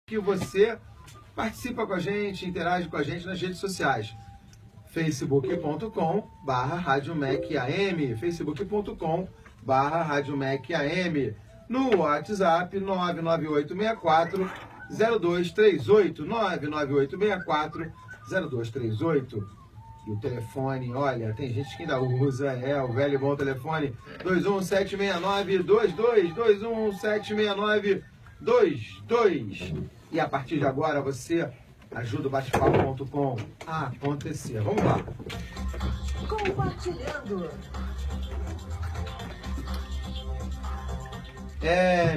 Que você participa com a gente, interage com a gente nas redes sociais. facebook.com/RadioMecAM, facebook.com/RadioMecAM, no WhatsApp 99864-0238, 99864-0238. E o telefone, olha, tem gente que ainda usa, o velho e bom telefone 2176922, 2176922. E a partir de agora você ajuda o Bate-Papo.com a acontecer. Vamos lá. Compartilhando.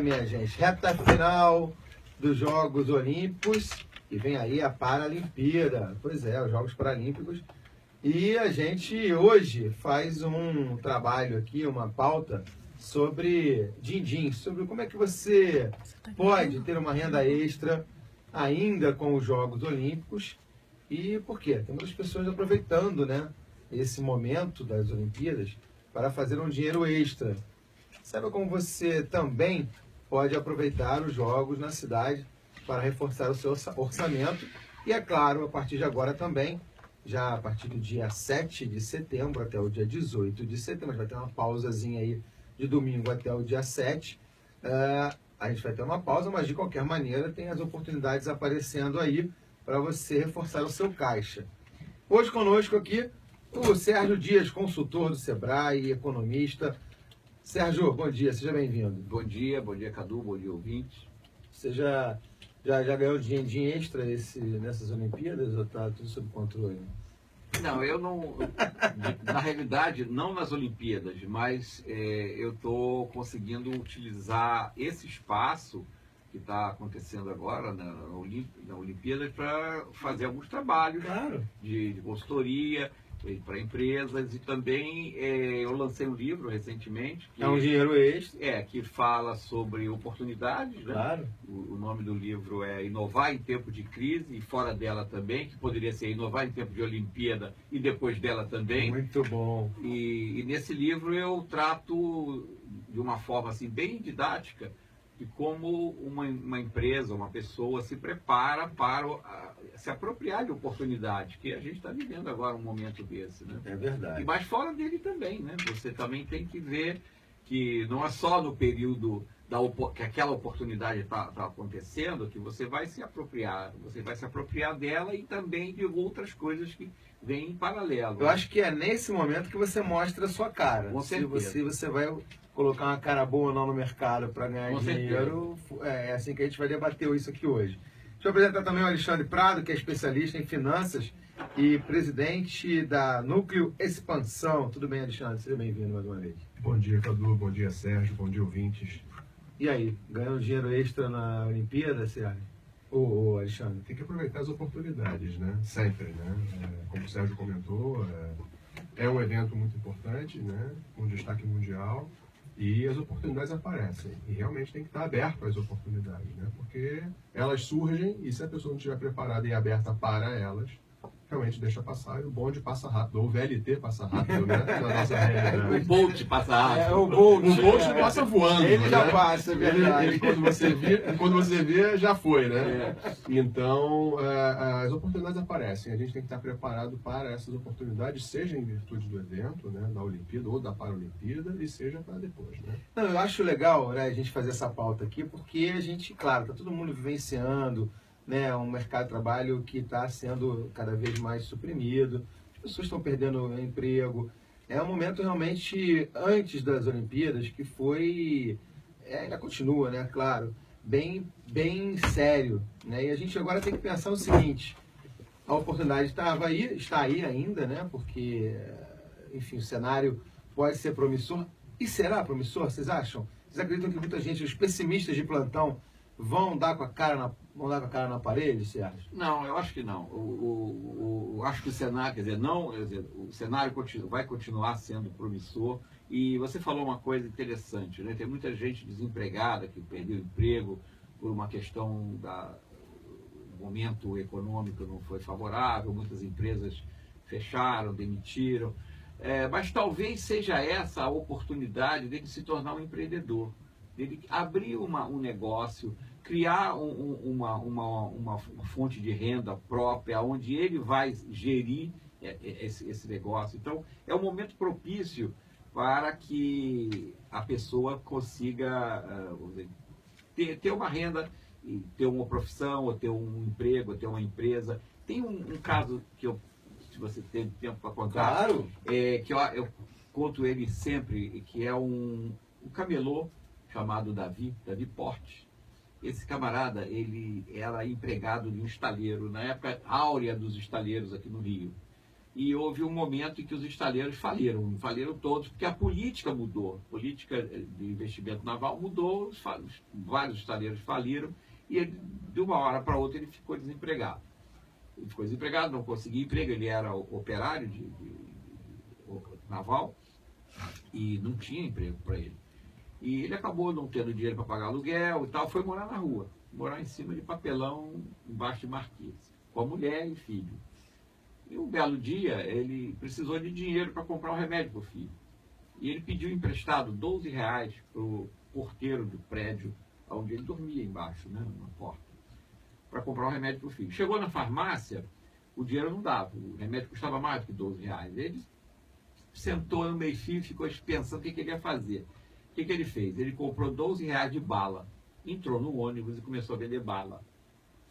Minha gente, reta final dos Jogos Olímpicos e vem aí a Paralimpíada. Pois é, os Jogos Paralímpicos. E a gente hoje faz um trabalho aqui, uma pauta sobre din-din, sobre como é que você pode ter uma renda extra ainda com os Jogos Olímpicos. E por quê? Tem muitas pessoas aproveitando, né, esse momento das Olimpíadas para fazer um dinheiro extra. Sabe como você também pode aproveitar os Jogos na cidade para reforçar o seu orçamento? E é claro, a partir de agora também, já a partir do dia 7 de setembro até o dia 18 de setembro, vai ter uma pausazinha aí de domingo até o dia 7. A gente vai ter uma pausa, mas de qualquer maneira tem as oportunidades aparecendo aí para você reforçar o seu caixa. Hoje conosco aqui o Sérgio Dias, consultor do Sebrae, economista. Sérgio, bom dia, seja bem-vindo. Bom dia Cadu, bom dia ouvintes. Você já ganhou dinheiro extra nessas Olimpíadas ou está tudo sob controle? Não, eu não, na realidade, não nas Olimpíadas, mas eu estou conseguindo utilizar esse espaço que está acontecendo agora na Olimpíada para fazer alguns trabalhos, claro, de consultoria para empresas, e também eu lancei um livro recentemente que é um dinheiro extra, que fala sobre oportunidades, né? Claro. O nome do livro é Inovar em Tempo de Crise e Fora dela também, que poderia ser Inovar em Tempo de Olimpíada e depois dela também. Muito bom. E nesse livro eu trato de uma forma assim bem didática de como uma empresa, uma pessoa se prepara para se apropriar de oportunidades, que a gente está vivendo agora um momento desse, né? É verdade. Mas fora dele também, né? Você também tem que ver que não é só no período que aquela oportunidade está acontecendo que você vai se apropriar dela e também de outras coisas que vêm em paralelo. Eu acho que é nesse momento que você mostra a sua cara. Com certeza. Se você vai colocar uma cara boa ou não no mercado para ganhar Com dinheiro, é assim que a gente vai debater isso aqui hoje. Deixa eu apresentar também o Alexandre Prado, que é especialista em finanças e presidente da Núcleo Expansão. Tudo bem, Alexandre? Seja bem-vindo mais uma vez. Bom dia, Cadu. Bom dia, Sérgio. Bom dia, ouvintes. E aí, ganhou dinheiro extra na Olimpíada, Sérgio? Ô, Alexandre? Tem que aproveitar as oportunidades, né? Sempre, né? Como o Sérgio comentou, é um evento muito importante, né? Com destaque mundial, e as oportunidades aparecem. E realmente tem que estar aberto às oportunidades, né? Porque elas surgem e se a pessoa não estiver preparada e aberta para elas, realmente deixa passar, e o bonde passa rápido, ou o VLT passa rápido, né? Na nossa realidade. O Bolt passa rápido. O Bolt passa voando. Ele já né? passa, é verdade. Ele, quando você vê, já foi, né? Então, as oportunidades aparecem. A gente tem que estar preparado para essas oportunidades, seja em virtude do evento, né? Da Olimpíada ou da Paralimpíada, e seja para depois, né? Não, eu acho legal, né, a gente fazer essa pauta aqui, porque a gente, claro, tá todo mundo vivenciando, né, um mercado de trabalho que está sendo cada vez mais suprimido, as pessoas estão perdendo emprego. É um momento realmente antes das Olimpíadas que foi, ainda continua, né, claro, bem sério, né, e a gente agora tem que pensar o seguinte: a oportunidade está aí ainda, né, porque, enfim, o cenário pode ser promissor. E será promissor, vocês acham? Vocês acreditam que muita gente, os pessimistas de plantão, vão dar com a cara na parede, Sérgio? Não, eu acho que não. Acho que o cenário, o cenário vai continuar sendo promissor. E você falou uma coisa interessante, né? Tem muita gente desempregada que perdeu emprego por uma questão do momento econômico não foi favorável, muitas empresas fecharam, demitiram. Mas talvez seja essa a oportunidade dele se tornar um empreendedor. dele abrir um negócio, criar uma fonte de renda própria, onde ele vai gerir esse negócio. Então, é um momento propício para que a pessoa consiga ter uma renda, e ter uma profissão, ou ter um emprego, ou ter uma empresa. Tem um caso que se você tem tempo para contar, Claro. Que eu conto ele sempre, que é um camelô chamado Davi Porte. Esse camarada, ele era empregado de um estaleiro, na época áurea dos estaleiros aqui no Rio. E houve um momento em que os estaleiros faliram todos, porque a política mudou. A política de investimento naval mudou, vários estaleiros faliram, e ele, de uma hora para outra ele ficou desempregado. Ele ficou desempregado, não conseguia emprego, ele era operário de naval e não tinha emprego para ele. E ele acabou não tendo dinheiro para pagar aluguel e tal, foi morar na rua, morar em cima de papelão, embaixo de marquise, com a mulher e filho. E um belo dia, ele precisou de dinheiro para comprar um remédio para o filho. E ele pediu emprestado R$12 para o porteiro do prédio, onde ele dormia embaixo, né, na porta, para comprar um remédio para o filho. Chegou na farmácia, o dinheiro não dava, o remédio custava mais do que R$12. Ele sentou no meio-fio e ficou pensando o que ele ia fazer. O que ele fez? Ele comprou R$12 de bala, entrou no ônibus e começou a vender bala.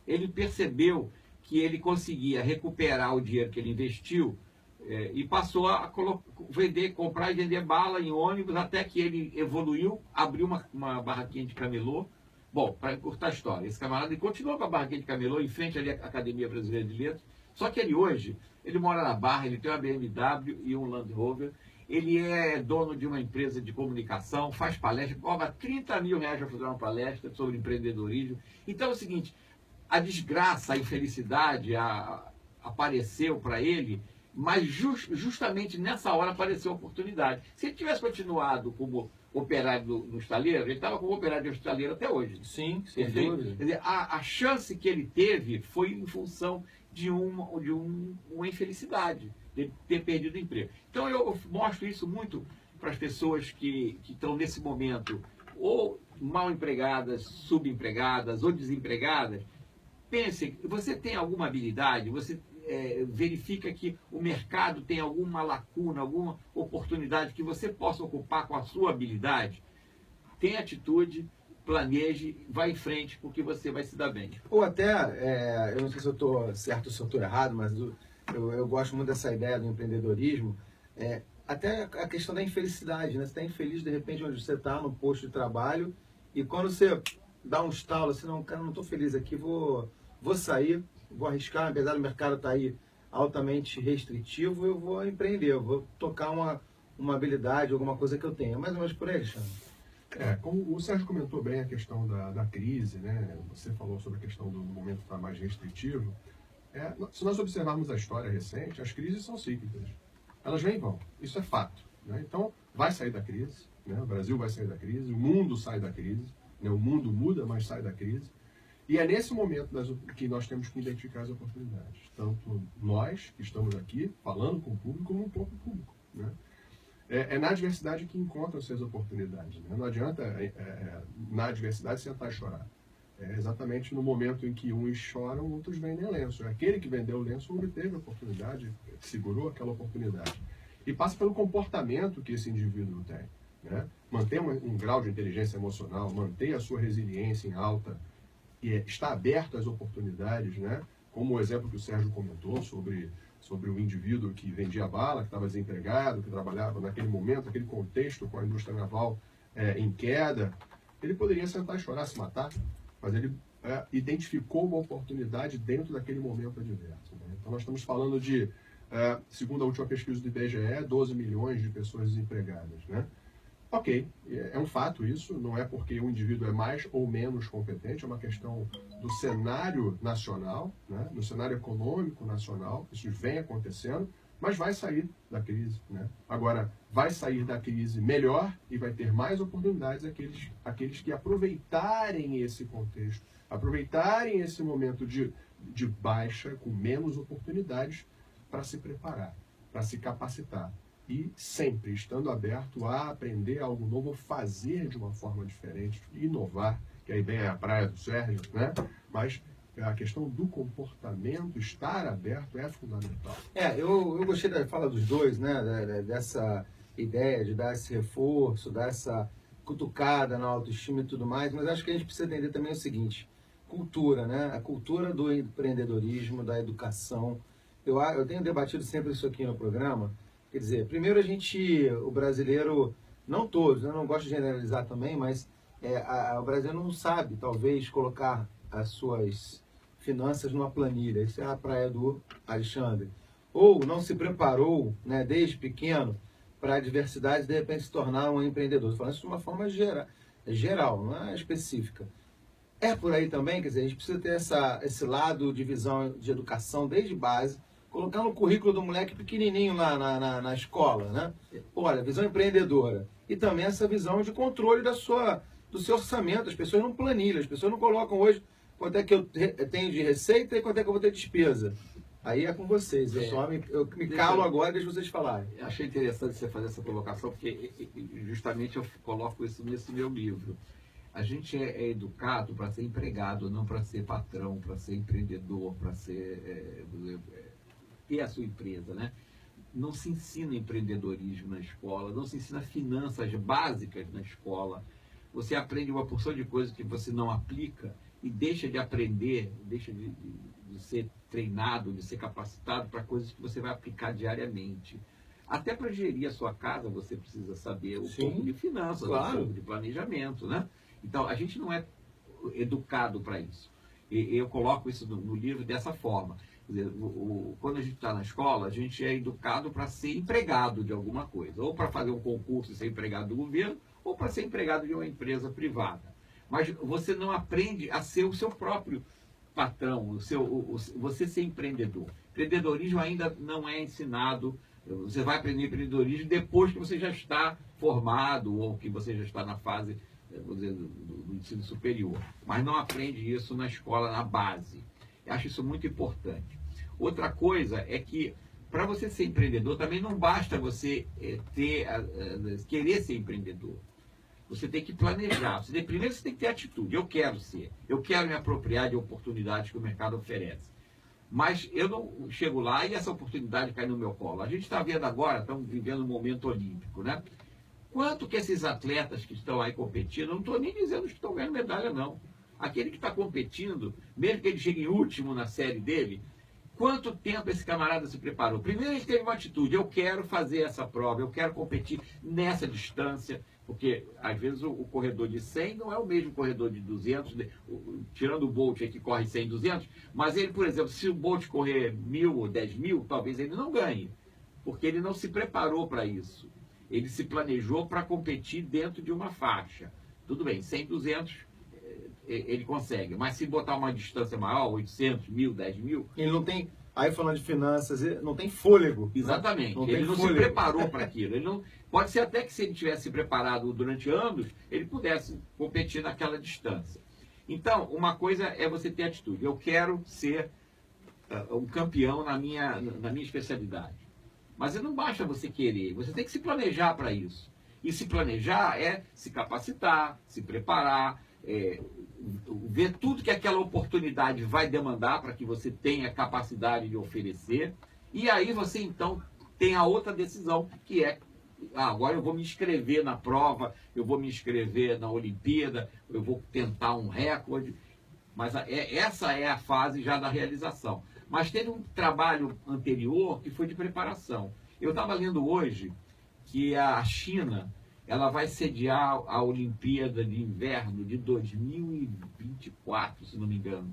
Ele percebeu que ele conseguia recuperar o dinheiro que ele investiu e passou a comprar e vender bala em ônibus, até que ele evoluiu, abriu uma barraquinha de camelô. Bom, para encurtar a história, esse camarada ele continuou com a barraquinha de camelô em frente ali à Academia Brasileira de Letras, só que ele mora na Barra, ele tem uma BMW e um Land Rover, ele é dono de uma empresa de comunicação, faz palestra, cobra R$30 mil para fazer uma palestra sobre empreendedorismo. Então é o seguinte, a desgraça, a infelicidade apareceu para ele, mas justamente nessa hora apareceu a oportunidade. Se ele tivesse continuado como operário no estaleiro, ele estava como operário de um estaleiro até hoje. Sim, sem Entende? dúvida. Quer dizer, a chance que ele teve foi em função de uma infelicidade, de ter perdido o emprego. Então eu mostro isso muito para as pessoas que estão nesse momento, ou mal empregadas, subempregadas ou desempregadas. Pense, você tem alguma habilidade, você verifica que o mercado tem alguma lacuna, alguma oportunidade que você possa ocupar com a sua habilidade, tenha atitude, planeje, vá em frente, porque você vai se dar bem. Ou até, eu não sei se eu estou certo ou se eu estou errado, mas eu gosto muito dessa ideia do empreendedorismo, até a questão da infelicidade, né? Você está infeliz de repente onde você está, no posto de trabalho, e quando você dá um estalo assim, não, cara, não estou feliz aqui, vou sair, vou arriscar, apesar do mercado estar aí altamente restritivo, eu vou empreender, eu vou tocar uma habilidade, alguma coisa que eu tenho. É mais ou menos por aí, Alexandre. Como o Sérgio comentou bem a questão da crise, né? Você falou sobre a questão do momento estar mais restritivo. Se nós observarmos a história recente, as crises são cíclicas. Elas vêm e vão. Isso é fato, né? Então, vai sair da crise, né? O Brasil vai sair da crise, o mundo sai da crise, né? O mundo muda, mas sai da crise. E é nesse momento que nós temos que identificar as oportunidades. Tanto nós, que estamos aqui, falando com o público, como o próprio público, né? É na adversidade que encontram-se as oportunidades, né? Não adianta, na adversidade, sentar e chorar. É exatamente no momento em que uns choram, outros vendem lenço. Aquele que vendeu o lenço obteve a oportunidade, segurou aquela oportunidade. E passa pelo comportamento que esse indivíduo tem, né? Manter um grau de inteligência emocional, manter a sua resiliência em alta, e está aberto às oportunidades, né? Como o exemplo que o Sérgio comentou sobre o indivíduo que vendia bala, que estava desempregado, que trabalhava naquele momento, aquele contexto com a indústria naval em queda. Ele poderia sentar e chorar, se matar, mas ele identificou uma oportunidade dentro daquele momento adverso, né? Então nós estamos falando de, segundo a última pesquisa do IBGE, 12 milhões de pessoas desempregadas, né? Ok, é um fato isso, não é porque o indivíduo é mais ou menos competente, é uma questão do cenário nacional, né? No cenário econômico nacional, isso vem acontecendo, mas vai sair da crise, né? Agora, vai sair da crise melhor e vai ter mais oportunidades aqueles que aproveitarem esse contexto, aproveitarem esse momento de baixa, com menos oportunidades, para se preparar, para se capacitar. e sempre estando aberto a aprender algo novo, fazer de uma forma diferente, inovar, que aí vem a praia do Sérgio, né? Mas a questão do comportamento, estar aberto é fundamental. Eu gostei da fala dos dois, né? Dessa ideia de dar esse reforço, dar essa cutucada na autoestima e tudo mais, mas acho que a gente precisa entender também o seguinte: cultura, né? A cultura do empreendedorismo, da educação. Eu tenho debatido sempre isso aqui no programa. Quer dizer, primeiro o brasileiro, não todos, eu não gosto de generalizar também, mas o brasileiro não sabe, talvez, colocar as suas finanças numa planilha. Isso é a praia do Alexandre. Ou não se preparou, né, desde pequeno para a diversidade, de repente se tornar um empreendedor. Estou falando isso de uma forma geral, não é específica. É por aí também, quer dizer, a gente precisa ter esse lado de visão de educação desde base, colocar no currículo do moleque pequenininho lá na escola, né? Olha, visão empreendedora. E também essa visão de controle do seu orçamento. As pessoas não planilham, as pessoas não colocam hoje quanto é que eu tenho de receita e quanto é que eu vou ter de despesa. Aí é com vocês, eu me calo agora e deixo vocês falarem. Achei interessante você fazer essa colocação, porque justamente eu coloco isso nesse meu livro. A gente é educado para ser empregado, não para ser patrão, para ser empreendedor, para ter a sua empresa, né? Não se ensina empreendedorismo na escola, não se ensina finanças básicas na escola. Você aprende uma porção de coisas que você não aplica e deixa de aprender, deixa de ser treinado, de ser capacitado para coisas que você vai aplicar diariamente. Até para gerir a sua casa, você precisa saber um pouco de finanças, claro, um pouco de planejamento, né? Então, a gente não é educado para isso. E eu coloco isso no livro dessa forma. Quer dizer, quando a gente está na escola, a gente é educado para ser empregado de alguma coisa, ou para fazer um concurso e ser empregado do governo, ou para ser empregado de uma empresa privada. Mas você não aprende a ser o seu próprio patrão, você ser empreendedor. Empreendedorismo ainda não é ensinado. Você vai aprender empreendedorismo depois que você já está formado ou que você já está na fase, vou dizer, do ensino superior. Mas não aprende isso na escola, na base. Eu acho isso muito importante. Outra coisa é que, para você ser empreendedor, também não basta você querer ser empreendedor. Você tem que planejar. Primeiro você tem que ter atitude. Eu quero ser. Eu quero me apropriar de oportunidades que o mercado oferece. Mas eu não chego lá e essa oportunidade cai no meu colo. A gente está vendo agora, estamos vivendo um momento olímpico, né? Quanto que esses atletas que estão aí competindo, não estou nem dizendo que estão ganhando medalha, não. Aquele que está competindo, mesmo que ele chegue em último na série dele, quanto tempo esse camarada se preparou? Primeiro ele teve uma atitude, eu quero fazer essa prova, eu quero competir nessa distância, porque às vezes o corredor de 100 não é o mesmo corredor de 200, tirando o Bolt aí que corre 100, 200, mas ele, por exemplo, se o Bolt correr 1.000 ou 10.000, talvez ele não ganhe, porque ele não se preparou para isso. Ele se planejou para competir dentro de uma faixa. Tudo bem, 100, 200 ele consegue, mas se botar uma distância maior, 800, 1.000, 10.000... Ele não tem, aí falando de finanças, não tem fôlego. Exatamente, não ele não se preparou para aquilo. Ele não, pode ser até que se ele tivesse preparado durante anos, ele pudesse competir naquela distância. Então, uma coisa é você ter atitude. Eu quero ser um campeão na minha especialidade. Mas não basta você querer, você tem que se planejar para isso. E se planejar é se capacitar, se preparar, ver tudo que aquela oportunidade vai demandar para que você tenha capacidade de oferecer. E aí você então tem a outra decisão, que é, agora eu vou me inscrever na prova, eu vou me inscrever na Olimpíada, eu vou tentar um recorde. Mas essa é a fase já da realização. Mas teve um trabalho anterior que foi de preparação. Eu estava lendo hoje que a China ela vai sediar a Olimpíada de Inverno de 2024, se não me engano.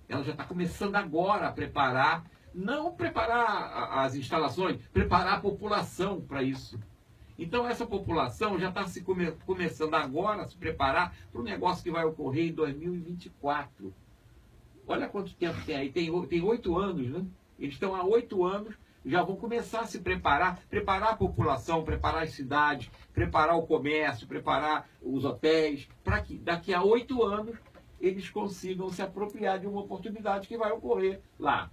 Ela já está começando agora a preparar, não preparar as instalações, preparar a população para isso. Então essa população já está começando agora a se preparar para um negócio que vai ocorrer em 2024. Olha quanto tempo tem aí, tem 8 anos, né? Eles estão há 8 anos, já vão começar a se preparar a população, preparar as cidades, preparar o comércio, preparar os hotéis, para que daqui a 8 anos eles consigam se apropriar de uma oportunidade que vai ocorrer lá.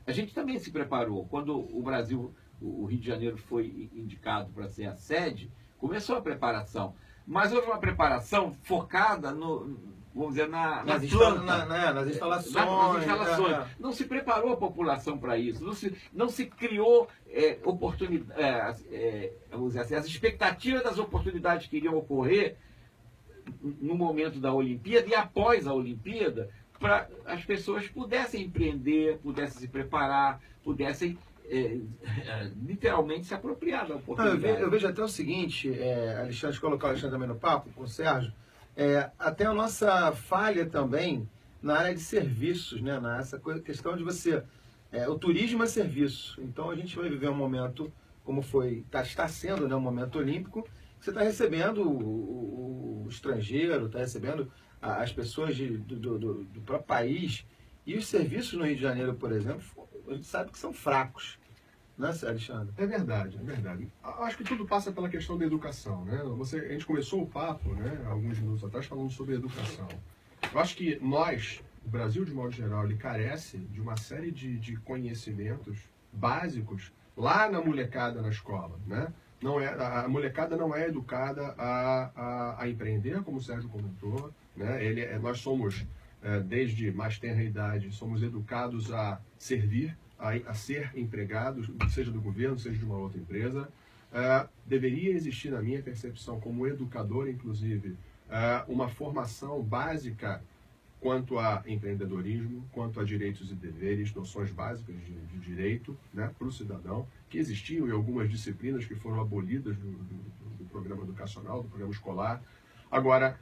A gente também se preparou. Quando o Brasil o Rio de Janeiro foi indicado para ser a sede, começou a preparação. Mas houve uma preparação focada vamos dizer, nas instalações. Não se preparou a população para isso, não se criou oportunidades, vamos dizer assim, as expectativas das oportunidades que iriam ocorrer no momento da Olimpíada e após a Olimpíada, para as pessoas pudessem empreender, pudessem se preparar, pudessem literalmente se apropriar da oportunidade. Eu vejo até o seguinte, Alexandre, colocar o Alexandre também no papo, com o Sérgio, até a nossa falha também na área de serviços, né? Nessa questão de você... o turismo é serviço. Então a gente vai viver um momento, como está sendo, né, um momento olímpico, que você está recebendo o estrangeiro, está recebendo as pessoas do próprio país. E os serviços no Rio de Janeiro, por exemplo, a gente sabe que são fracos. Não é, Alexandre? É verdade, é verdade. Acho que tudo passa pela questão da educação, né? A gente começou o papo, né, alguns minutos atrás, falando sobre educação. Eu acho que o Brasil, de modo geral, ele carece de uma série de conhecimentos básicos lá na molecada na escola, né? A molecada não é educada a empreender, como o Sérgio comentou, né? Nós somos, desde mais tenra idade, somos educados a servir, a ser empregados, seja do governo, seja de uma outra empresa. Deveria existir, na minha percepção, como educador, inclusive, uma formação básica quanto a empreendedorismo, quanto a direitos e deveres, noções básicas de direito, né, para o cidadão, que existiam em algumas disciplinas que foram abolidas do programa educacional, do programa escolar. Agora,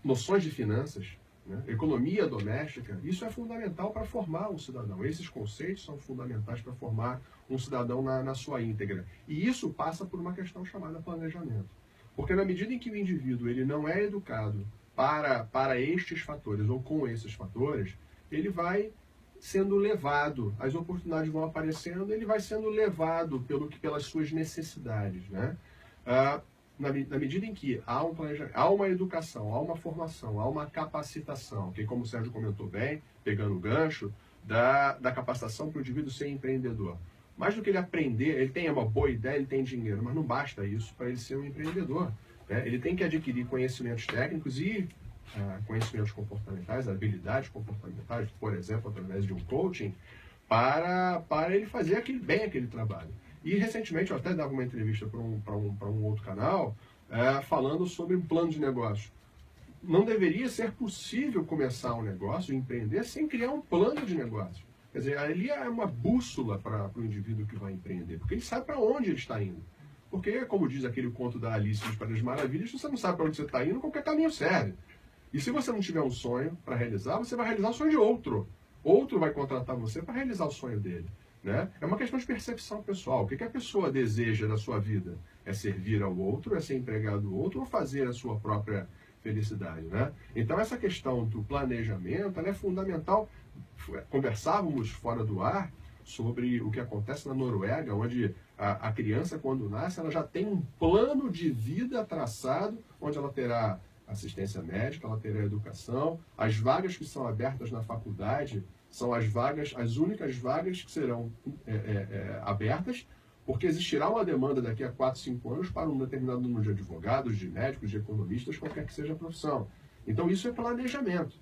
noções de finanças, né, economia doméstica, isso é fundamental para formar um cidadão. Esses conceitos são fundamentais para formar um cidadão na sua íntegra. E isso passa por uma questão chamada planejamento. Porque na medida em que o indivíduo ele não é educado para estes fatores ou com esses fatores, ele vai sendo levado, as oportunidades vão aparecendo, ele vai sendo levado pelas suas necessidades, né? Na medida em que há uma educação, há uma formação, há uma capacitação, que como o Sérgio comentou bem, pegando o gancho, da capacitação para o indivíduo ser empreendedor. Mais do que ele aprender, ele tem uma boa ideia, ele tem dinheiro, mas não basta isso para ele ser um empreendedor. Ele tem que adquirir conhecimentos técnicos e conhecimentos comportamentais, habilidades comportamentais, por exemplo, através de um coaching, para ele fazer aquele trabalho. E recentemente eu até dava uma entrevista para um outro canal falando sobre um plano de negócio. Não deveria ser possível começar um negócio, empreender, sem criar um plano de negócio. Quer dizer, ali é uma bússola para o indivíduo que vai empreender, porque ele sabe para onde ele está indo. Porque, como diz aquele conto da Alice nos Países das Maravilhas, se você não sabe para onde você está indo, qualquer caminho serve. E se você não tiver um sonho para realizar, você vai realizar o sonho de outro. Outro vai contratar você para realizar o sonho dele. Né? É uma questão de percepção pessoal. O que a pessoa deseja da sua vida? É servir ao outro, é ser empregado do outro ou fazer a sua própria felicidade? Né? Então, essa questão do planejamento ela é fundamental. Conversávamos fora do ar sobre o que acontece na Noruega, onde a criança, quando nasce, ela já tem um plano de vida traçado, onde ela terá assistência médica, ela terá educação. As vagas que são abertas na faculdade são as únicas vagas que serão abertas, porque existirá uma demanda daqui a 4, 5 anos para um determinado número de advogados, de médicos, de economistas, qualquer que seja a profissão. Então isso é planejamento.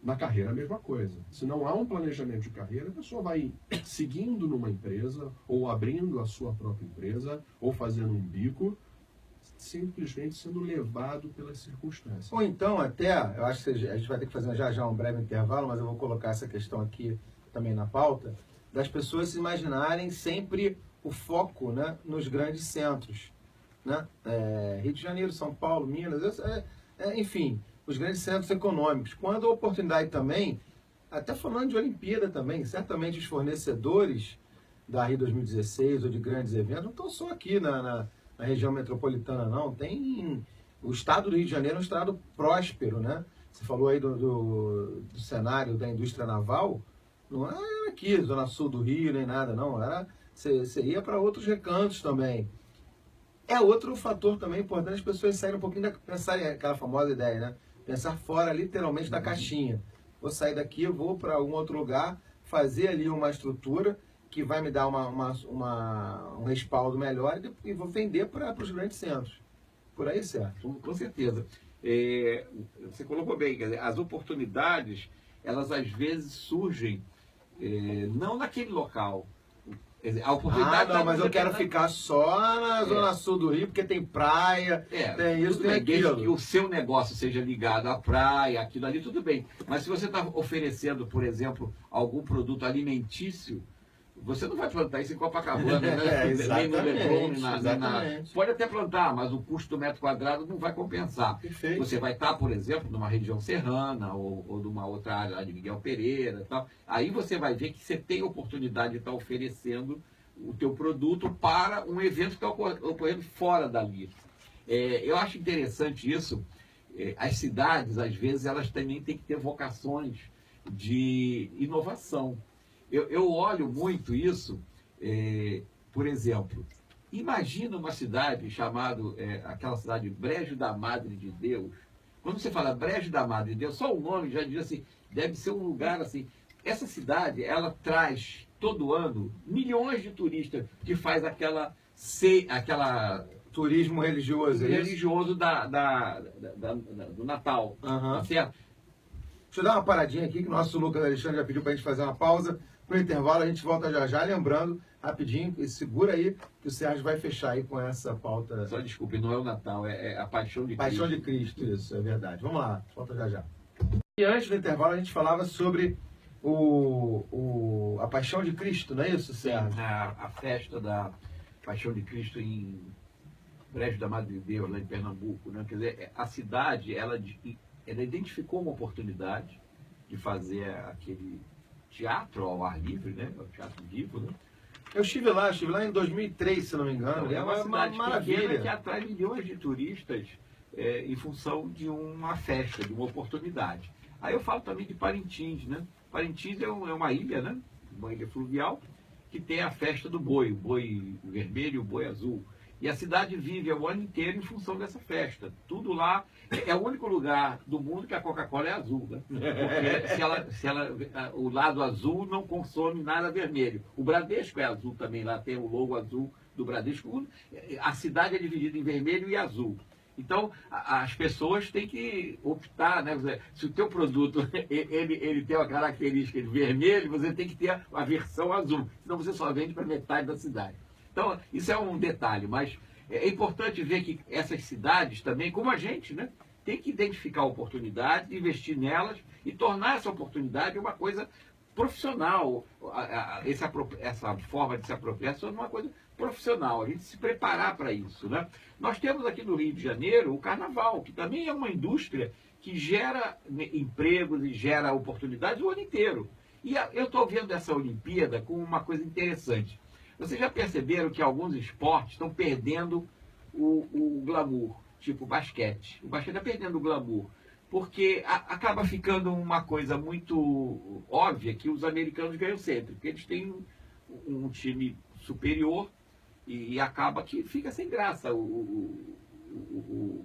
Na carreira a mesma coisa. Se não há um planejamento de carreira, a pessoa vai seguindo numa empresa, ou abrindo a sua própria empresa, ou fazendo um bico, simplesmente sendo levado pelas circunstâncias. Ou então até, eu acho que a gente vai ter que fazer já um breve intervalo, mas eu vou colocar essa questão aqui também na pauta, das pessoas se imaginarem sempre o foco, né, nos grandes centros. Né? Rio de Janeiro, São Paulo, Minas, enfim, os grandes centros econômicos. Quando a oportunidade também, até falando de Olimpíada também, certamente os fornecedores da Rio 2016 ou de grandes eventos não estão só aqui na região metropolitana, não. Tem o estado do Rio de Janeiro é um estado próspero, né? Você falou aí do cenário da indústria naval, não era aqui, zona sul do Rio, nem nada, não. Você ia para outros recantos também. É outro fator também importante, as pessoas saírem um pouquinho pensar aquela famosa ideia, né? Pensar fora, literalmente, da caixinha. Vou sair daqui, eu vou para algum outro lugar, fazer ali uma estrutura que vai me dar um respaldo melhor e vou vender para os grandes centros. Por aí, certo? Com certeza. Você colocou bem, quer dizer, as oportunidades, elas às vezes surgem não naquele local. Quer dizer, a oportunidade mas eu quero ficar só na Zona Sul do Rio, porque tem praia, tem isso, tem aquilo. Desde que o seu negócio seja ligado à praia, aquilo ali, tudo bem. Mas se você está oferecendo, por exemplo, algum produto alimentício, você não vai plantar isso em Copacabana, né? Nem no Leblon, Pode até plantar, mas o custo do metro quadrado não vai compensar. Perfeito. Você vai estar, por exemplo, numa região serrana ou numa outra área lá de Miguel Pereira e tal. Aí você vai ver que você tem oportunidade de estar oferecendo o teu produto para um evento que está ocorrendo fora dali. Eu acho interessante isso. As cidades, às vezes, elas também têm que ter vocações de inovação. Eu olho muito isso, por exemplo, imagina uma cidade chamada, aquela cidade Brejo da Madre de Deus. Quando você fala Brejo da Madre de Deus, só o nome já diz assim, deve ser um lugar assim. Essa cidade, ela traz todo ano milhões de turistas que faz aquela turismo religioso, religioso do Natal, tá certo? Deixa eu dar uma paradinha aqui, que o nosso Lucas Alexandre já pediu para a gente fazer uma pausa. No intervalo, a gente volta já já. Lembrando, rapidinho, segura aí, que o Sérgio vai fechar aí com essa pauta. Só desculpe, não é o Natal, é a Paixão de Cristo. Paixão de Cristo, isso, é verdade. Vamos lá, volta já já. E antes do intervalo, a gente falava sobre a Paixão de Cristo, não é isso, Sérgio? A festa da Paixão de Cristo em Brejo da Madre de Deus, lá em Pernambuco, né? Quer dizer, a cidade, ela identificou uma oportunidade de fazer aquele teatro ao ar livre, né? O teatro vivo, né? Eu estive lá em 2003, se não me engano. É uma cidade maravilha que atrai milhões de turistas em função de uma festa, de uma oportunidade. Aí eu falo também de Parintins, né? Parintins é uma ilha, né? Uma ilha fluvial que tem a festa do boi, o boi vermelho e o boi azul. E a cidade vive o ano inteiro em função dessa festa. Tudo lá é o único lugar do mundo que a Coca-Cola é azul, né? Porque o lado azul não consome nada vermelho. O Bradesco é azul também, lá tem o logo azul do Bradesco. A cidade é dividida em vermelho e azul. Então, as pessoas têm que optar, né? Se o teu produto ele tem uma característica de vermelho, você tem que ter a versão azul. Senão você só vende para metade da cidade. Então, isso é um detalhe, mas é importante ver que essas cidades também, como a gente, né, tem que identificar oportunidades, investir nelas e tornar essa oportunidade uma coisa profissional. Essa forma de se apropriar é uma coisa profissional, a gente se preparar para isso, né? Nós temos aqui no Rio de Janeiro o Carnaval, que também é uma indústria que gera empregos e gera oportunidades o ano inteiro. E eu estou vendo essa Olimpíada com uma coisa interessante. Vocês já perceberam que alguns esportes estão perdendo o glamour, tipo o basquete. O basquete está perdendo o glamour, porque acaba ficando uma coisa muito óbvia que os americanos ganham sempre, porque eles têm um time superior e acaba que fica sem graça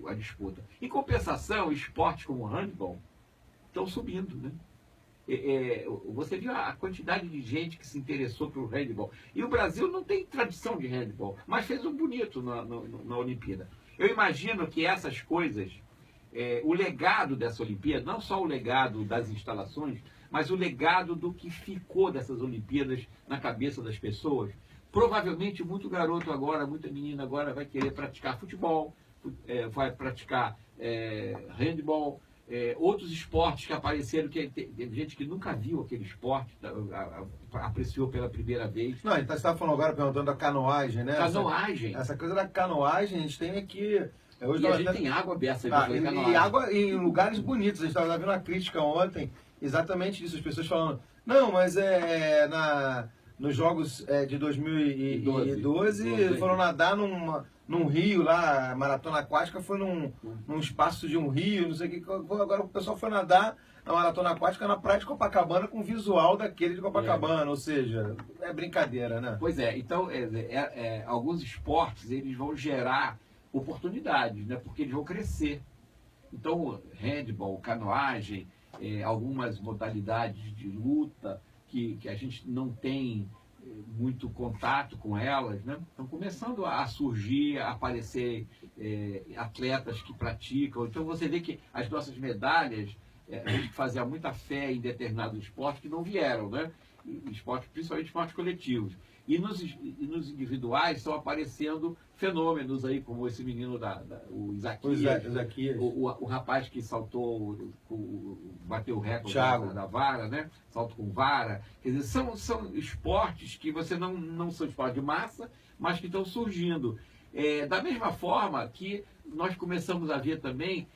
a disputa. Em compensação, esportes como o handball estão subindo, né? Você viu a quantidade de gente que se interessou pelo handball. E o Brasil não tem tradição de handball, mas fez um bonito na Olimpíada. Eu imagino que essas coisas, o legado dessa Olimpíada, não só o legado das instalações, mas o legado do que ficou dessas Olimpíadas na cabeça das pessoas. Provavelmente muito garoto agora, muita menina agora vai querer praticar futebol, vai praticar handball, outros esportes que apareceram, que tem gente que nunca viu aquele esporte, apreciou pela primeira vez. Não, então você estava falando agora, perguntando da canoagem, né? Canoagem. Essa coisa da canoagem, a gente tem aqui... Hoje e a gente tem água aberta. E água em lugares bonitos. A gente estava vendo uma crítica ontem, exatamente disso, as pessoas falando, não, mas nos Jogos de 2012 foram nadar num rio lá, a maratona aquática foi num espaço de um rio, não sei o que. Agora o pessoal foi nadar a maratona aquática na praia de Copacabana com visual daquele de Copacabana, ou seja, é brincadeira, né? Pois é, então alguns esportes eles vão gerar oportunidades, né? Porque eles vão crescer. Então, handball, canoagem, algumas modalidades de luta que a gente não tem muito contato com elas, né? Estão começando a surgir, a aparecer atletas que praticam. Então você vê que as nossas medalhas, a gente fazia muita fé em determinados esportes que não vieram, né? Esportes, principalmente esportes coletivos. E nos individuais estão aparecendo fenômenos aí, como esse menino, o Isaquias, o rapaz que saltou, bateu o recorde da vara, né? Salto com vara. Quer dizer, são esportes que você não são esportes de massa, mas que estão surgindo. Da mesma forma que nós começamos a ver também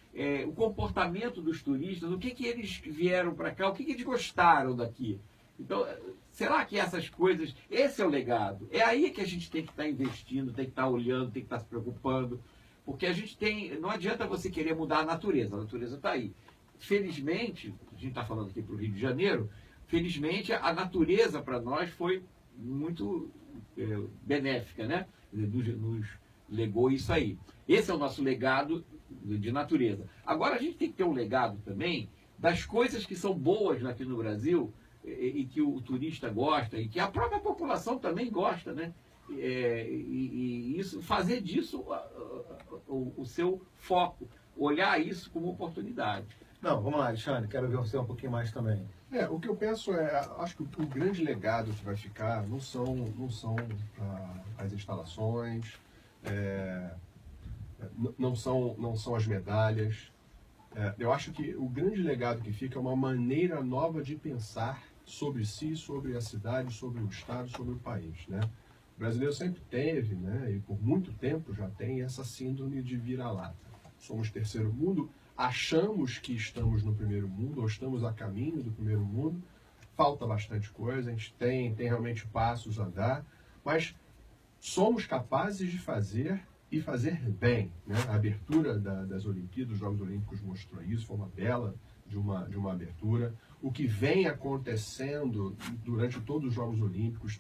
o comportamento dos turistas, o que eles vieram para cá, o que eles gostaram daqui. Então, será que essas coisas, esse é o legado? É aí que a gente tem que estar investindo, tem que estar olhando, tem que estar se preocupando, porque a gente não adianta você querer mudar a natureza está aí. Felizmente, a gente está falando aqui para o Rio de Janeiro, felizmente a natureza para nós foi muito benéfica, né? Nos legou isso aí. Esse é o nosso legado de natureza. Agora a gente tem que ter um legado também das coisas que são boas aqui no Brasil, e que o turista gosta, e que a própria população também gosta, né? E fazer disso o seu foco, olhar isso como oportunidade. Não, vamos lá, Alexandre, quero ver você um pouquinho mais também. O que eu penso acho que o grande legado que vai ficar não são as instalações, não são as medalhas. Eu acho que o grande legado que fica é uma maneira nova de pensar sobre si, sobre a cidade, sobre o estado, sobre o país, né? O brasileiro sempre teve, né, e por muito tempo já tem essa síndrome de vira-lata. Somos terceiro mundo, achamos que estamos no primeiro mundo, ou estamos a caminho do primeiro mundo, falta bastante coisa, a gente tem realmente passos a dar, mas somos capazes de fazer e fazer bem, né? A abertura das Olimpíadas, dos Jogos Olímpicos mostrou isso, foi uma bela de uma abertura. O que vem acontecendo durante todos os Jogos Olímpicos,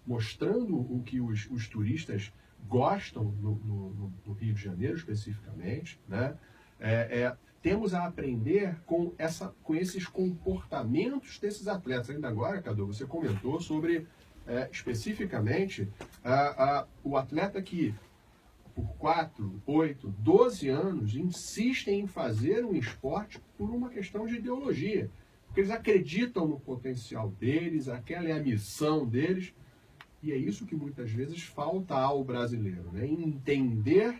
mostrando o que os turistas gostam no Rio de Janeiro, especificamente, né? Temos a aprender com esses comportamentos desses atletas. Ainda agora, Cadu, você comentou sobre, especificamente, o atleta que, por 4, 8, 12 anos, insistem em fazer um esporte por uma questão de ideologia. Porque eles acreditam no potencial deles, aquela é a missão deles. E é isso que muitas vezes falta ao brasileiro, né? Entender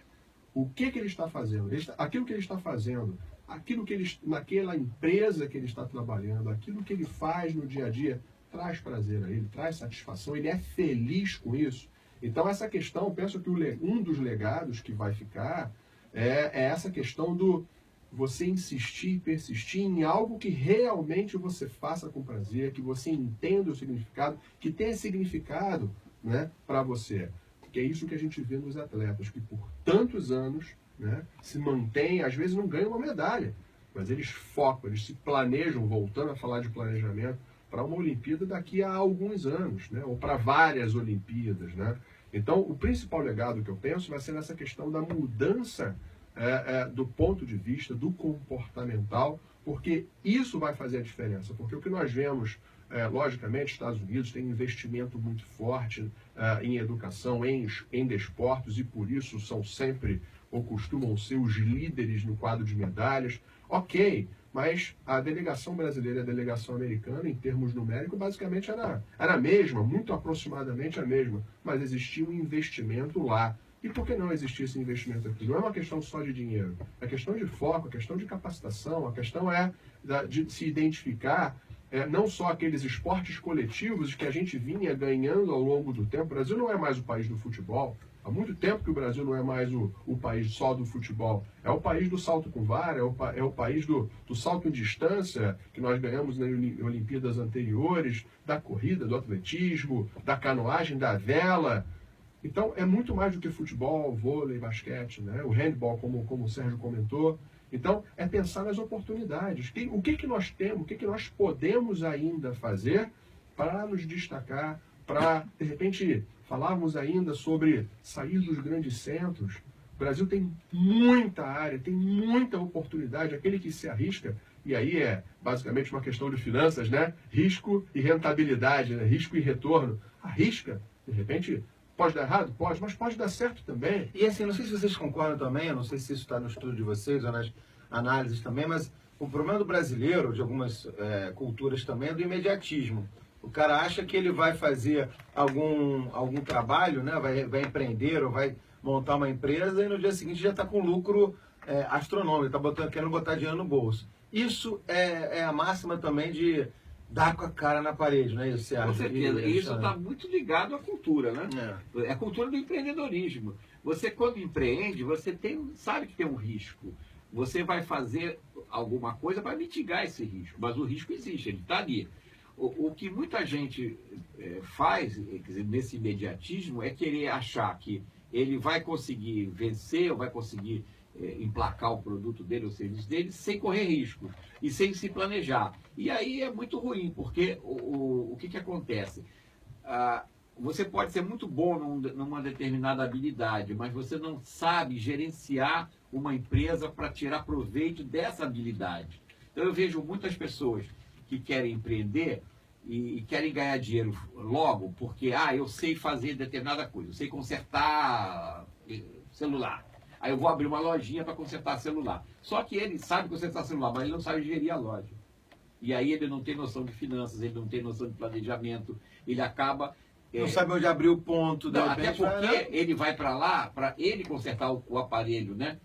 o que ele está fazendo, aquilo que ele está fazendo, aquilo que naquela empresa que ele está trabalhando, aquilo que ele faz no dia a dia, traz prazer a ele, traz satisfação, ele é feliz com isso. Então essa questão, penso que um dos legados que vai ficar é essa questão do você insistir e persistir em algo que realmente você faça com prazer, que você entenda o significado, que tenha significado, né, para você. Porque é isso que a gente vê nos atletas, que por tantos anos, né, se mantêm, às vezes não ganham uma medalha, mas eles focam, eles se planejam, voltando a falar de planejamento, para uma Olimpíada daqui a alguns anos, né, ou para várias Olimpíadas, né? Então, o principal legado que eu penso vai ser nessa questão da mudança do ponto de vista, do comportamental, porque isso vai fazer a diferença. Porque o que nós vemos, logicamente, Estados Unidos tem um investimento muito forte em educação, em desportos, e por isso são sempre, ou costumam ser, os líderes no quadro de medalhas. Ok, mas a delegação brasileira e a delegação americana, em termos numéricos, basicamente era a mesma, muito aproximadamente a mesma, mas existia um investimento lá. E por que não existir esse investimento aqui? Não é uma questão só de dinheiro, é questão de foco, é questão de capacitação, a questão de se identificar não só aqueles esportes coletivos que a gente vinha ganhando ao longo do tempo. O Brasil não é mais o país do futebol. Há muito tempo que o Brasil não é mais o país só do futebol. É o país do salto com vara, é o país do salto em distância, que nós ganhamos nas Olimpíadas anteriores, da corrida, do atletismo, da canoagem, da vela. Então, é muito mais do que futebol, vôlei, basquete, né? O handball, como o Sérgio comentou. Então, é pensar nas oportunidades. O que nós temos, o que nós podemos ainda fazer para nos destacar, para, de repente, falarmos ainda sobre sair dos grandes centros. O Brasil tem muita área, tem muita oportunidade. Aquele que se arrisca e aí é basicamente uma questão de finanças, né? Risco e rentabilidade, né? Risco e retorno. Arrisca, de repente, pode dar errado? Pode, mas pode dar certo também. E assim, não sei se vocês concordam também, eu não sei se isso está no estudo de vocês ou nas análises também, mas o problema do brasileiro, de algumas culturas também, é do imediatismo. O cara acha que ele vai fazer algum trabalho, né? Vai empreender ou vai montar uma empresa e no dia seguinte já está com lucro astronômico, está querendo botar dinheiro no bolso. Isso é a máxima também de dar com a cara na parede, não é isso, Sérgio? Com certeza. E isso está muito ligado à cultura, né? É a cultura do empreendedorismo. Você, quando empreende, você sabe que tem um risco. Você vai fazer alguma coisa para mitigar esse risco, mas o risco existe, ele está ali. O que muita gente faz, quer dizer, nesse imediatismo, é querer achar que ele vai conseguir vencer, ou vai conseguir emplacar o produto dele, o serviço dele, sem correr risco e sem se planejar. E aí é muito ruim, porque o que acontece? Você pode ser muito bom numa determinada habilidade, mas você não sabe gerenciar uma empresa para tirar proveito dessa habilidade. Então eu vejo muitas pessoas que querem empreender e querem ganhar dinheiro logo, porque eu sei fazer determinada coisa, eu sei consertar celular. Aí eu vou abrir uma lojinha para consertar celular. Só que ele sabe consertar celular, mas ele não sabe gerir a loja. E aí ele não tem noção de finanças, ele não tem noção de planejamento, ele acaba... Não sabe onde abrir o ponto. Não, até porque ele vai para lá, para ele consertar o aparelho, né?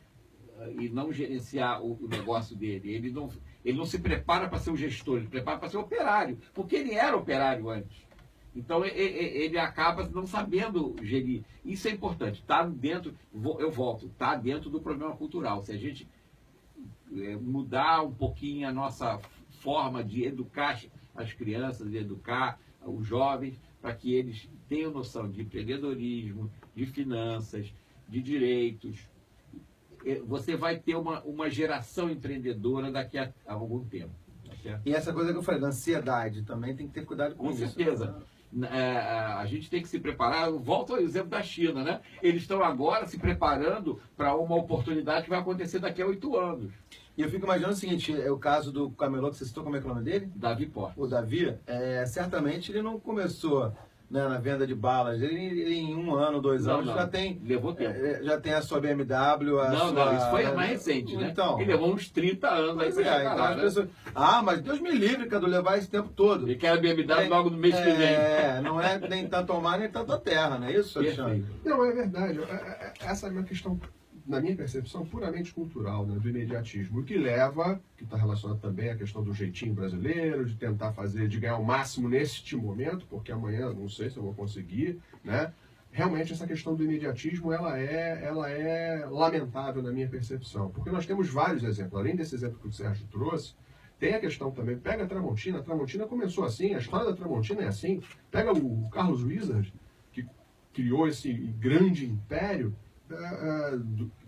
E não gerenciar o negócio dele. Ele não se prepara para ser o gestor, ele se prepara para ser operário, porque ele era operário antes. Então ele acaba não sabendo gerir. Isso é importante, está dentro, está dentro do problema cultural. Se a gente mudar um pouquinho a nossa forma de educar as crianças, de educar os jovens, para que eles tenham noção de empreendedorismo, de finanças, de direitos, você vai ter uma geração empreendedora daqui a algum tempo. Tá? E essa coisa que eu falei, da ansiedade, também tem que ter cuidado com isso. Com certeza. A gente tem que se preparar. Volto ao exemplo da China, né? Eles estão agora se preparando para uma oportunidade que vai acontecer daqui a 8 anos. E eu fico imaginando o seguinte, o caso do camelô que você citou, como é que é o nome dele? Davi Portes. O Davi, certamente ele não começou na venda de balas. Ele em 1 ano, 2 anos, já tem... Levou tempo. Já tem a sua BMW, Não, isso foi mais recente, né? Então, ele levou uns 30 anos aí pra chegar então lá, as né? pessoas... mas Deus me livre, Cadu, levar esse tempo todo. Ele quer a BMW logo no mês que vem. Não é nem tanto ao mar, nem tanto à terra, não é isso, Alexandre? Não, é verdade. Essa é uma questão, na minha percepção, puramente cultural, né, do imediatismo. O que leva, que está relacionado também à questão do jeitinho brasileiro, de tentar de ganhar o máximo neste momento, porque amanhã não sei se eu vou conseguir, né? Realmente essa questão do imediatismo, ela é lamentável na minha percepção, porque nós temos vários exemplos. Além desse exemplo que o Sérgio trouxe, tem a questão também, pega a Tramontina começou assim, a história da Tramontina é assim, pega o Carlos Wizard, que criou esse grande império,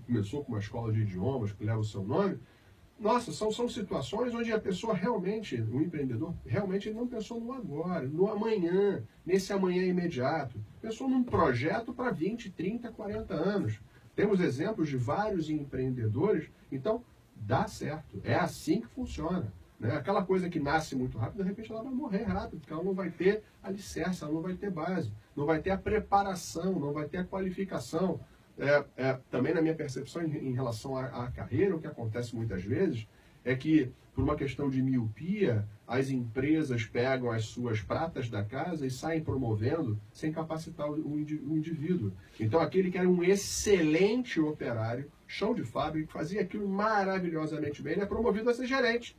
começou com uma escola de idiomas que leva o seu nome. Nossa, são situações onde a pessoa realmente, o empreendedor, realmente ele não pensou no agora, no amanhã, nesse amanhã imediato. Pensou num projeto para 20, 30, 40 anos. Temos exemplos de vários empreendedores, então dá certo. É assim que funciona. Né? Aquela coisa que nasce muito rápido, de repente ela vai morrer rápido, porque ela não vai ter alicerce, ela não vai ter base, não vai ter a preparação, não vai ter a qualificação. Também na minha percepção em relação à carreira, o que acontece muitas vezes é que, por uma questão de miopia, as empresas pegam as suas pratas da casa e saem promovendo sem capacitar o indivíduo. Então, aquele que era um excelente operário, chão de fábrica, que fazia aquilo maravilhosamente bem, ele é promovido a ser gerente.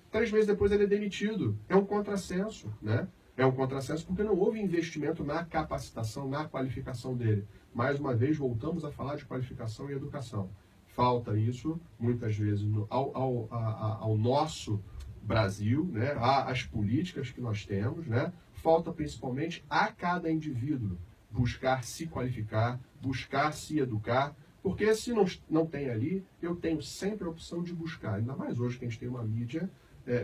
3 meses depois ele é demitido. É um contrassenso, né? É um contrassenso porque não houve investimento na capacitação, na qualificação dele. Mais uma vez, voltamos a falar de qualificação e educação. Falta isso, muitas vezes, ao nosso Brasil, né? Às políticas que nós temos, né? Falta principalmente a cada indivíduo buscar se qualificar, buscar se educar, porque se não tem ali, eu tenho sempre a opção de buscar. Ainda mais hoje que a gente tem uma mídia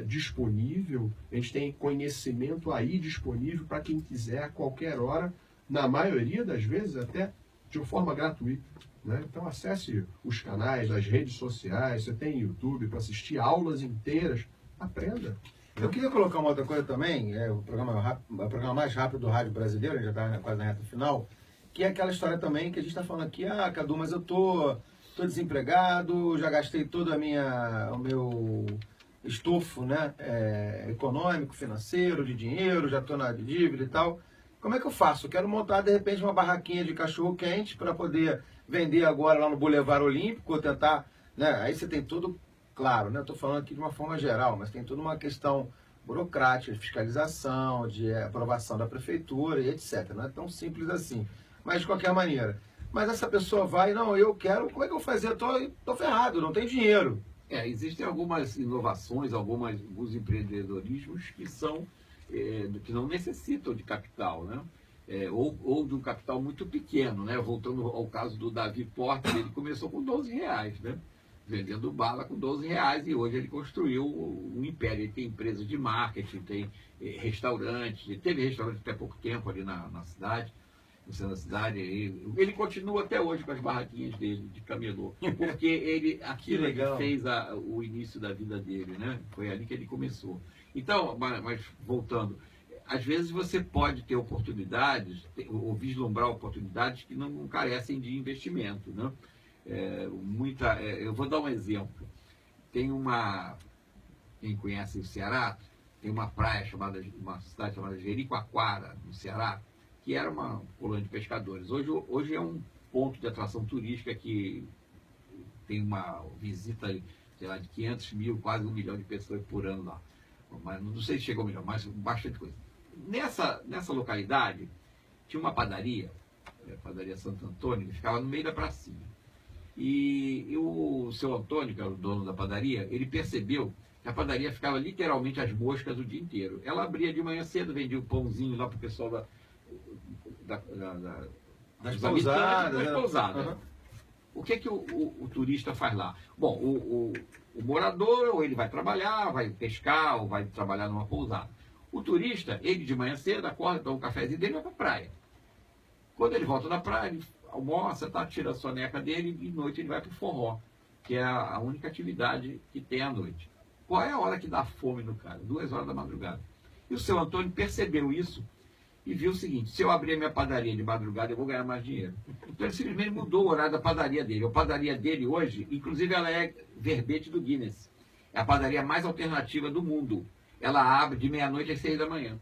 disponível, a gente tem conhecimento aí disponível para quem quiser, a qualquer hora, na maioria das vezes até de uma forma gratuita. Né? Então acesse os canais, as redes sociais, você tem YouTube para assistir aulas inteiras, aprenda. Eu queria colocar uma outra coisa também, o programa mais rápido do rádio brasileiro, a gente já está quase na reta final, que é aquela história também que a gente está falando aqui, Cadu, mas eu tô desempregado, já gastei todo o meu estofo, né, econômico, financeiro, de dinheiro, já estou na dívida e tal. Como é que eu faço? Eu quero montar, de repente, uma barraquinha de cachorro-quente para poder vender agora lá no Boulevard Olímpico, ou tentar, né, aí você tem tudo. Claro, né? Estou falando aqui de uma forma geral, mas tem toda uma questão burocrática, de fiscalização, de aprovação da prefeitura e etc. Não é tão simples assim. Mas de qualquer maneira. Mas essa pessoa vai, não, eu quero, como é que eu vou fazer? Tô ferrado, não tenho dinheiro. Existem algumas inovações, alguns empreendedorismos que são que não necessitam de capital, né? Ou de um capital muito pequeno, né? Voltando ao caso do Davi Porter, ele começou com R$12, né? Vendendo bala com R$12 e hoje ele construiu um império. Ele tem empresas de marketing, tem restaurantes, teve restaurante até pouco tempo ali na cidade, no centro da cidade. Ele continua até hoje com as barraquinhas dele de camelô, porque aquilo que fez o início da vida dele, né? Foi ali que ele começou. Então, mas voltando, às vezes você pode ter oportunidades, ou vislumbrar oportunidades que não carecem de investimento, né? Eu vou dar um exemplo. Quem conhece o Ceará, tem uma uma cidade chamada Jericoacoara, no Ceará, que era uma colônia de pescadores. Hoje é um ponto de atração turística que tem uma visita, sei lá, de 500 mil, quase 1 milhão de pessoas por ano lá. Mas não sei se chegou a 1 milhão, mas bastante coisa. Nessa localidade, tinha uma padaria, a padaria Santo Antônio, que ficava no meio da pracinha. E o seu Antônio, que era o dono da padaria, ele percebeu que a padaria ficava literalmente às moscas o dia inteiro. Ela abria de manhã cedo, vendia o pãozinho lá para o pessoal das pousadas. Uhum. O que o turista faz lá? Bom, o morador, ou ele vai trabalhar, vai pescar, ou vai trabalhar numa pousada. O turista, ele de manhã cedo acorda, toma um cafezinho dele e vai para a praia. Quando ele volta da praia, ele almoça, tira a soneca dele e de noite ele vai para o forró, que é a única atividade que tem à noite. Qual é a hora que dá fome no cara? 2 horas da madrugada. E o seu Antônio percebeu isso e viu o seguinte: se eu abrir a minha padaria de madrugada, eu vou ganhar mais dinheiro. Então ele simplesmente mudou o horário da padaria dele. A padaria dele hoje, inclusive, ela é verbete do Guinness. É a padaria mais alternativa do mundo. Ela abre de meia-noite às 6 da manhã.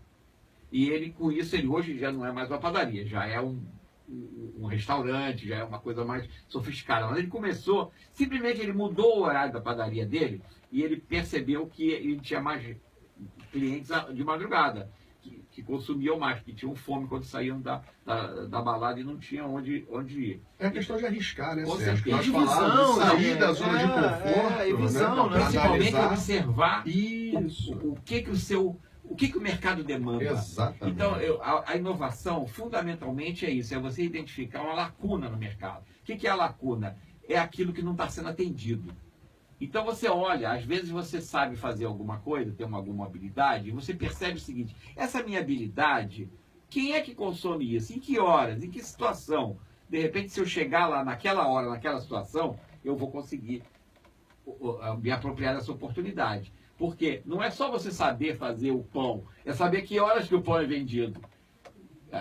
E ele, com isso, ele hoje já não é mais uma padaria, já é um restaurante, já é uma coisa mais sofisticada. Mas ele começou, simplesmente ele mudou o horário da padaria dele e ele percebeu que ele tinha mais clientes de madrugada, que consumiam mais, que tinham fome quando saíam da balada e não tinham onde ir. É a questão de arriscar, né, Sérgio? Nós falamos de sair da zona de conforto, visão, né? Principalmente observar isso. o que o mercado demanda. Exatamente. Então, a inovação, fundamentalmente, é isso, é você identificar uma lacuna no mercado. O que é a lacuna? É aquilo que não está sendo atendido. Então, você olha, às vezes você sabe fazer alguma coisa, tem alguma habilidade, e você percebe o seguinte: essa minha habilidade, quem é que consome isso? Em que horas? Em que situação? De repente, se eu chegar lá naquela hora, naquela situação, eu vou conseguir me apropriar dessa oportunidade. Porque não é só você saber fazer o pão, é saber que horas que o pão é vendido.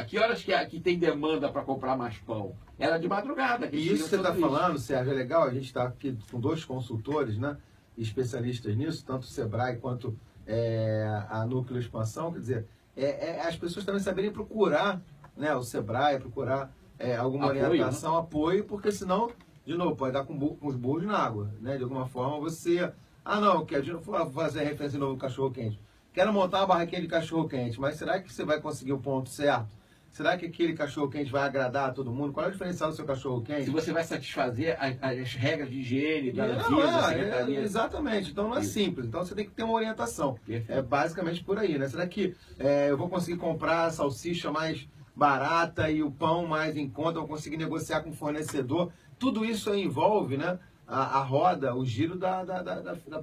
Que horas que tem demanda para comprar mais pão. Era de madrugada. E isso que você está falando, Sérgio, é legal. A gente está aqui com 2 consultores, né, especialistas nisso, tanto o Sebrae quanto a Núcleo Expansão. Quer dizer, as pessoas também saberem procurar, né, o Sebrae, procurar alguma orientação, né? Apoio, porque senão, de novo, pode dar com os burros na água. Né? De alguma forma você... não, quero fazer referência de novo ao cachorro-quente. Quero montar uma barraquinha de cachorro-quente, mas será que você vai conseguir o ponto certo? Será que aquele cachorro-quente vai agradar a todo mundo? Qual é o diferencial do seu cachorro-quente? Se você vai satisfazer as regras de higiene da secretaria. Exatamente. Então não é simples. Então você tem que ter uma orientação. Perfeito. É basicamente por aí, né? Será que eu vou conseguir comprar a salsicha mais barata e o pão mais em conta? Eu vou conseguir negociar com o fornecedor? Tudo isso aí envolve, né, a roda, o giro da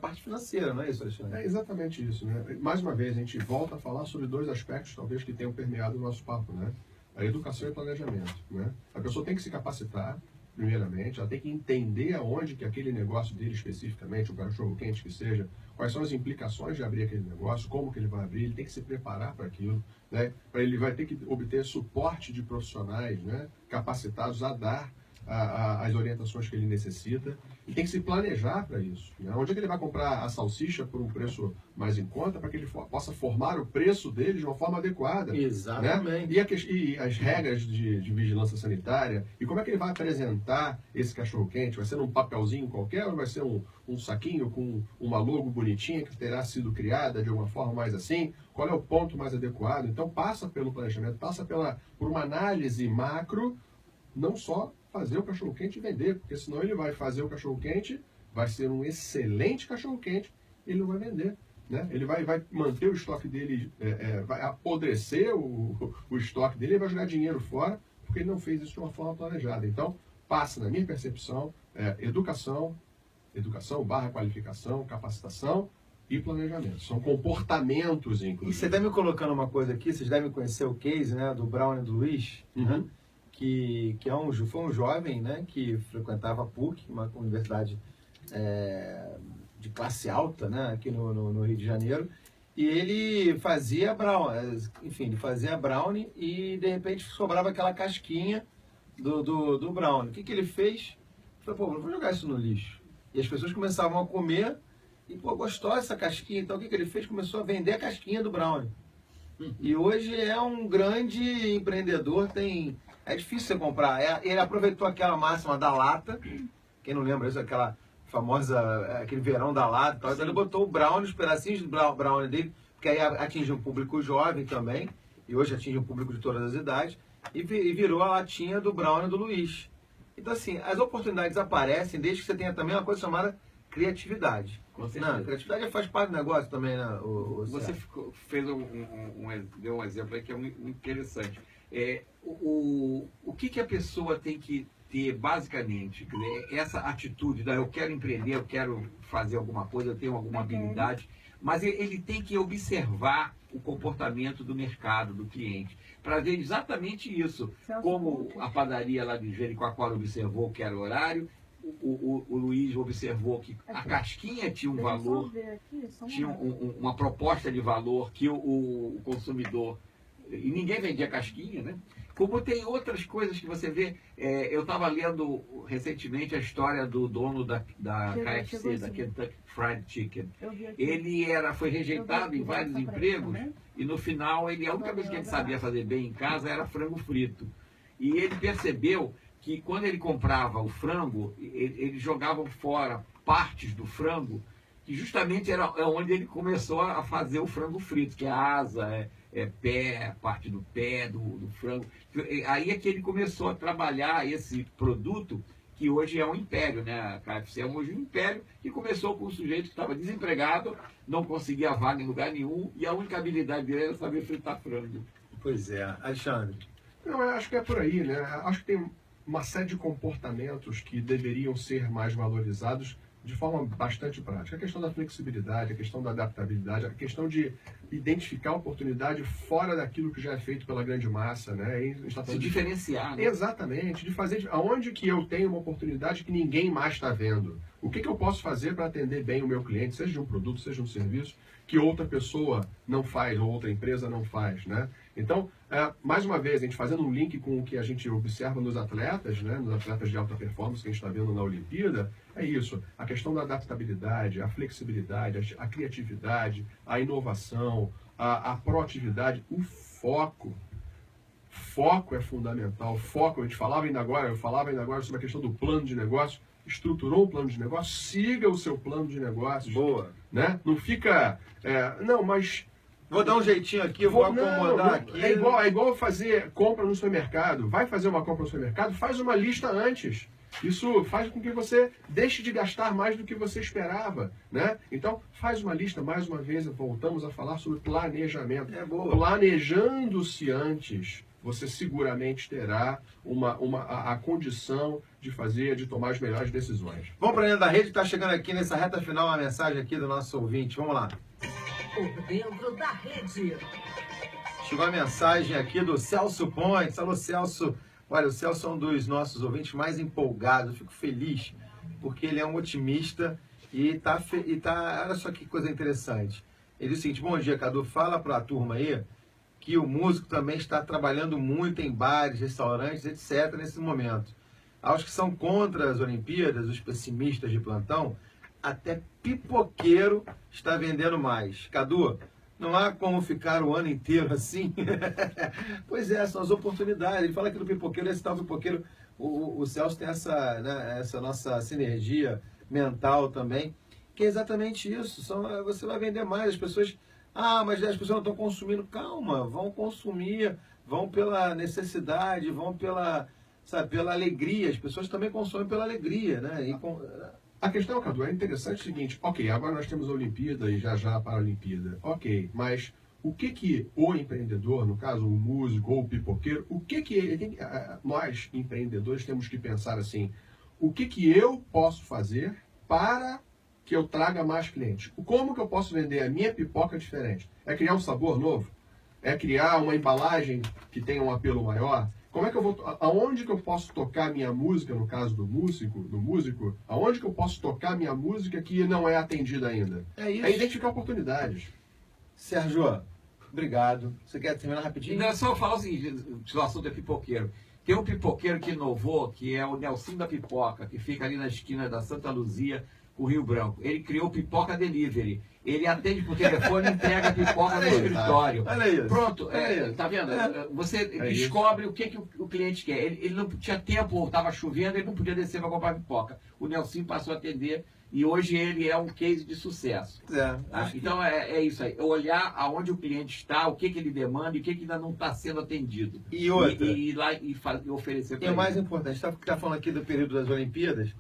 parte financeira, não é isso, Alexandre? É exatamente isso, né? Mais uma vez, a gente volta a falar sobre 2 aspectos, talvez, que tenham permeado o nosso papo, né? a educação e planejamento, né? A pessoa tem que se capacitar, primeiramente, ela tem que entender aonde que aquele negócio dele especificamente, o cachorro-quente que seja, quais são as implicações de abrir aquele negócio, como que ele vai abrir, ele tem que se preparar para aquilo, né? Ele vai ter que obter suporte de profissionais, né, capacitados a dar as orientações que ele necessita, e tem que se planejar para isso, né? Onde é que ele vai comprar a salsicha por um preço mais em conta para que ele possa formar o preço dele de uma forma adequada. Exatamente. Né? E as regras de vigilância sanitária, e como é que ele vai apresentar esse cachorro-quente? Vai ser num papelzinho qualquer ou vai ser um saquinho com uma logo bonitinha que terá sido criada de uma forma mais assim? Qual é o ponto mais adequado? Então passa pelo planejamento, passa por uma análise macro, não só fazer o cachorro-quente e vender, porque senão ele vai fazer o cachorro-quente, vai ser um excelente cachorro-quente, ele não vai vender, né? Ele vai manter o estoque dele, vai apodrecer o estoque dele e vai jogar dinheiro fora, porque ele não fez isso de uma forma planejada. Então, passa, na minha percepção, educação / qualificação, capacitação e planejamento. São comportamentos, inclusive. E você está me colocando uma coisa aqui, vocês devem conhecer o case, né, do Brown e do Luiz, né? Que foi um jovem, né, que frequentava a PUC, uma universidade de classe alta, né, aqui no Rio de Janeiro, e ele fazia brownie e de repente sobrava aquela casquinha do brownie. O que ele fez? Ele falou, pô, vou jogar isso no lixo. E as pessoas começavam a comer e, pô, gostou dessa casquinha. Então o que ele fez? Começou a vender a casquinha do brownie. E hoje é um grande empreendedor, é difícil você comprar. Ele aproveitou aquela máxima da lata, quem não lembra isso, aquela famosa, aquele verão da lata, então ele botou o brownie, os pedacinhos de brownie dele, porque aí atinge um público jovem também, e hoje atinge um público de todas as idades, e virou a latinha do brownie do Luiz. Então assim, as oportunidades aparecem desde que você tenha também uma coisa chamada criatividade. Não, criatividade faz parte do negócio também, né? Você fez deu um exemplo aí que é muito interessante. O que a pessoa tem que ter, basicamente? Quer dizer, essa atitude, eu quero empreender, eu quero fazer alguma coisa, eu tenho alguma habilidade, mas ele tem que observar o comportamento do mercado, do cliente, para ver exatamente isso. Como a padaria lá de Jericoacoara observou que era horário, o Luiz observou que a casquinha tinha um valor, tinha uma proposta de valor que o consumidor... E ninguém vendia casquinha, né? Como tem outras coisas que você vê. Eu estava lendo recentemente a história do dono da KFC, da Kentucky Fried Chicken. Ele foi rejeitado em vários empregos e no final a única coisa que ele sabia fazer bem em casa era frango frito. E ele percebeu que quando ele comprava o frango, eles jogavam fora partes do frango, que justamente era onde ele começou a fazer o frango frito, que é a asa, pé, parte do pé do frango. Aí é que ele começou a trabalhar esse produto, que hoje é um império, né? A KFC é hoje um império, que começou com um sujeito que estava desempregado, não conseguia vaga em lugar nenhum, e a única habilidade dele era saber fritar frango. Pois é. Alexandre? Não, eu acho que é por aí, né? Acho que tem uma série de comportamentos que deveriam ser mais valorizados de forma bastante prática. A questão da flexibilidade, a questão da adaptabilidade, a questão de identificar a oportunidade fora daquilo que já é feito pela grande massa, né? Se diferenciar, né? Exatamente, de fazer aonde que eu tenho uma oportunidade que ninguém mais está vendo. O que eu posso fazer para atender bem o meu cliente, seja de um produto, seja de um serviço, que outra pessoa não faz ou outra empresa não faz, né? Então, mais uma vez, a gente fazendo um link com o que a gente observa nos atletas, né? Nos atletas de alta performance que a gente está vendo na Olimpíada, é isso. A questão da adaptabilidade, a flexibilidade, a criatividade, a inovação, a proatividade, o foco. Foco é fundamental. Foco, eu falava ainda agora sobre a questão do plano de negócio. Estruturou um plano de negócio, siga o seu plano de negócios. Boa. Né? Não fica... não, mas... Vou dar um jeitinho aqui, vou acomodar aqui. É igual fazer compra no supermercado. Vai fazer uma compra no supermercado, faz uma lista antes. Isso faz com que você deixe de gastar mais do que você esperava, né? Então, faz uma lista, mais uma vez, voltamos a falar sobre planejamento. Planejando-se antes, você seguramente terá a condição de tomar as melhores decisões. Vamos para dentro da rede, está chegando aqui nessa reta final uma mensagem aqui do nosso ouvinte. Vamos lá. Por dentro da rede. Chegou uma mensagem aqui do Celso Pontes. Alô, Celso. Olha, o Celso é um dos nossos ouvintes mais empolgados. Eu fico feliz, porque ele é um otimista e tá... Olha só que coisa interessante. Ele diz o seguinte: bom dia, Cadu. Fala para a turma aí que o músico também está trabalhando muito em bares, restaurantes, etc. nesse momento. Aos que são contra as Olimpíadas, os pessimistas de plantão, até pipoqueiro está vendendo mais. Cadu, não há como ficar o ano inteiro assim? Pois é, são as oportunidades. Ele fala que no pipoqueiro, esse tal pipoqueiro, o Celso tem essa, né, essa nossa sinergia mental também, que é exatamente isso. Você vai vender mais, as pessoas... Ah, mas as pessoas não estão consumindo. Calma, vão consumir, vão pela necessidade, vão pela, sabe, pela alegria. As pessoas também consomem pela alegria, né? A questão, Cadu, é interessante o seguinte: ok, agora nós temos a Olimpíada e já a Paralimpíada. Ok, mas o que o empreendedor, no caso o músico ou o pipoqueiro, nós empreendedores temos que pensar assim: o que eu posso fazer para que eu traga mais clientes? Como que eu posso vender a minha pipoca diferente? É criar um sabor novo? É criar uma embalagem que tenha um apelo maior? Como é que eu vou... Aonde que eu posso tocar minha música, no caso do músico? Aonde que eu posso tocar minha música que não é atendida ainda? É isso. É identificar oportunidades. Sérgio, obrigado. Você quer terminar rapidinho? Não, só falar o seguinte, o assunto é pipoqueiro. Tem um pipoqueiro que inovou, que é o Nelson da Pipoca, que fica ali na esquina da Santa Luzia, com o Rio Branco. Ele criou Pipoca Delivery. Ele atende por telefone e entrega a pipoca no escritório. Olha isso. Pronto, tá vendo? Você descobre o que o cliente quer. Ele não tinha tempo, estava chovendo, ele não podia descer para comprar pipoca. O Nelson passou a atender e hoje ele é um case de sucesso. Então é isso aí. Olhar aonde o cliente está, o que ele demanda e o que ainda não está sendo atendido. E outra. E ir lá e oferecer para ele. E o mais ele. importante, está falando aqui do período das Olimpíadas.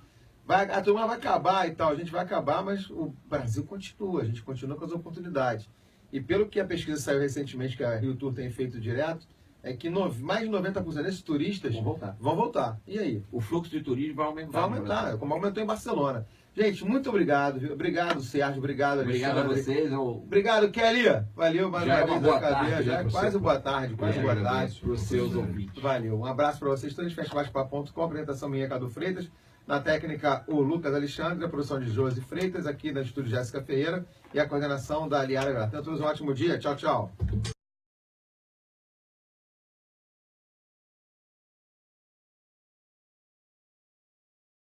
A turma vai acabar e tal, a gente vai acabar, mas o Brasil continua, a gente continua com as oportunidades. E pelo que a pesquisa saiu recentemente, que a Rio Tour tem feito direto, é que mais de 90% desses turistas vão voltar. E aí? O fluxo de turismo vai aumentar. Vai aumentar, como aumentou em Barcelona. Gente, muito obrigado, viu? Obrigado, Sérgio, obrigado, Alexandre. Obrigado a vocês. Obrigado, Kelly. Valeu, mais uma vez da cadeia. Já é quase boa tarde, para os seus ouvintes. Valeu, um abraço para vocês todos, festivais.com, apresentação minha, Cadu Freitas. Na técnica, o Lucas Alexandre, a produção de Josi Freitas, aqui no estúdio Jéssica Ferreira, e a coordenação da Aliara Graça. Tenham todos um ótimo dia. Tchau, tchau.